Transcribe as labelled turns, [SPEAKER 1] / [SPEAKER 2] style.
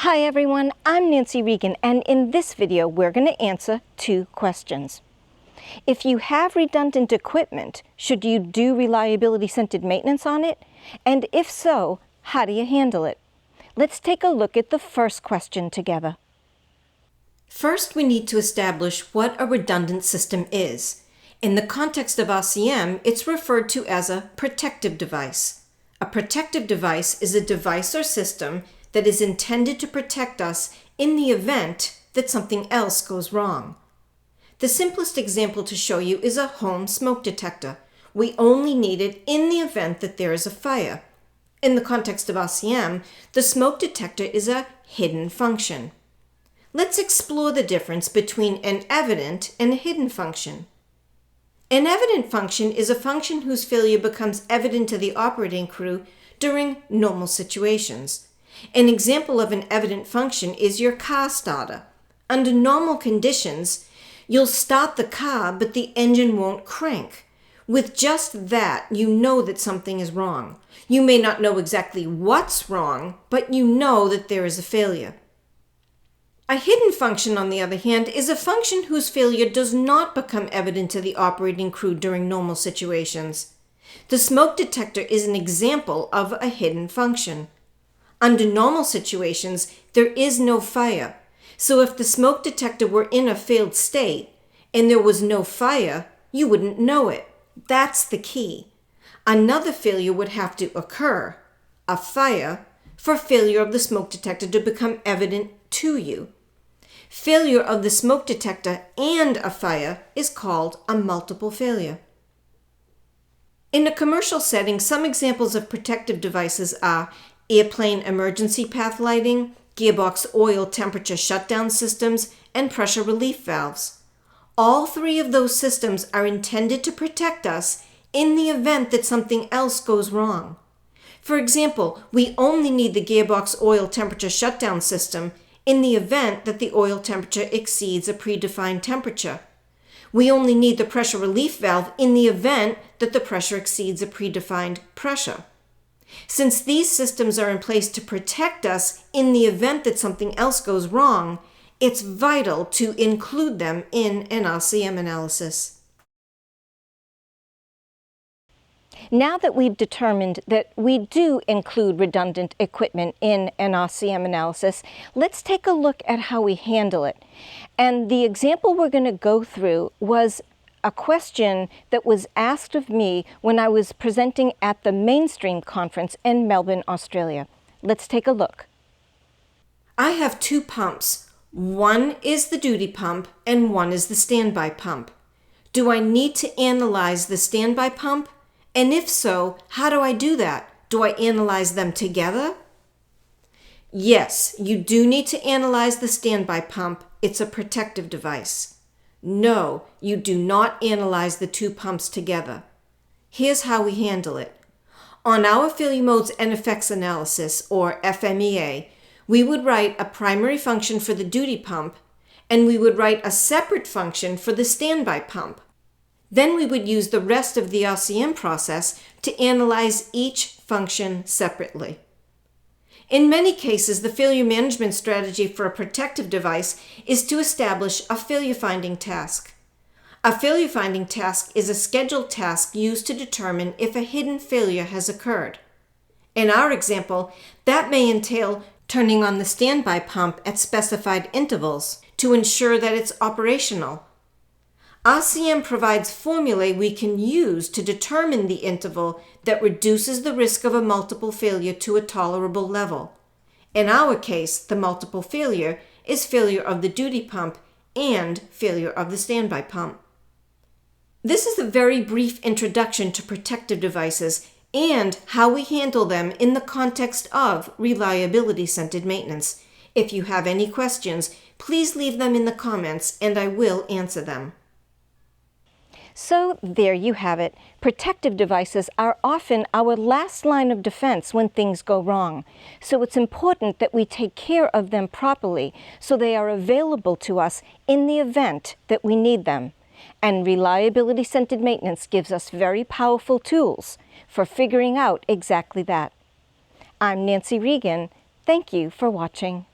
[SPEAKER 1] Hi everyone, I'm Nancy Regan, and in this video we're going to answer two questions. If you have redundant equipment, should you do reliability-centered maintenance on it? And if so, how do you handle it? Let's take a look at the first question together. First, we need to establish what a redundant system is. In the context of RCM, it's referred to as a protective device. A protective device is a device or system that is intended to protect us in the event that something else goes wrong. The simplest example to show you is a home smoke detector. We only need it in the event that there is a fire. In the context of RCM, the smoke detector is a hidden function. Let's explore the difference between an evident and a hidden function. An evident function is a function whose failure becomes evident to the operating crew during normal situations. An example of an evident function is your car starter. Under normal conditions, you'll start the car, but the engine won't crank. With just that, you know that something is wrong. You may not know exactly what's wrong, but you know that there is a failure. A hidden function, on the other hand, is a function whose failure does not become evident to the operating crew during normal situations. The smoke detector is an example of a hidden function. Under normal situations, there is no fire. So if the smoke detector were in a failed state and there was no fire, you wouldn't know it. That's the key. Another failure would have to occur, a fire, for failure of the smoke detector to become evident to you. Failure of the smoke detector and a fire is called a multiple failure. In a commercial setting, some examples of protective devices are airplane emergency path lighting, gearbox oil temperature shutdown systems, and pressure relief valves. All three of those systems are intended to protect us in the event that something else goes wrong. For example, we only need the gearbox oil temperature shutdown system in the event that the oil temperature exceeds a predefined temperature. We only need the pressure relief valve in the event that the pressure exceeds a predefined pressure. Since these systems are in place to protect us in the event that something else goes wrong, it's vital to include them in an RCM analysis. Now that we've determined that we do include redundant equipment in an RCM analysis, let's take a look at how we handle it. And the example we're going to go through was a question that was asked of me when I was presenting at the Mainstream conference in Melbourne, Australia. Let's take a look. I have two pumps. One is the duty pump and one is the standby pump. Do I need to analyze the standby pump? And if so, how do I do that? Do I analyze them together? Yes, you do need to analyze the standby pump. It's a protective device. No, you do not analyze the two pumps together. Here's how we handle it. On our failure modes and effects analysis, or FMEA, we would write a primary function for the duty pump, and we would write a separate function for the standby pump. Then we would use the rest of the RCM process to analyze each function separately. In many cases, the failure management strategy for a protective device is to establish a failure finding task. A failure finding task is a scheduled task used to determine if a hidden failure has occurred. In our example, that may entail turning on the standby pump at specified intervals to ensure that it's operational. RCM provides formulae we can use to determine the interval that reduces the risk of a multiple failure to a tolerable level. In our case, the multiple failure is failure of the duty pump and failure of the standby pump. This is a very brief introduction to protective devices and how we handle them in the context of reliability-centered maintenance. If you have any questions, please leave them in the comments and I will answer them. So there you have it. Protective devices are often our last line of defense when things go wrong. So it's important that we take care of them properly so they are available to us in the event that we need them. And reliability-centered maintenance gives us very powerful tools for figuring out exactly that. I'm Nancy Regan. Thank you for watching.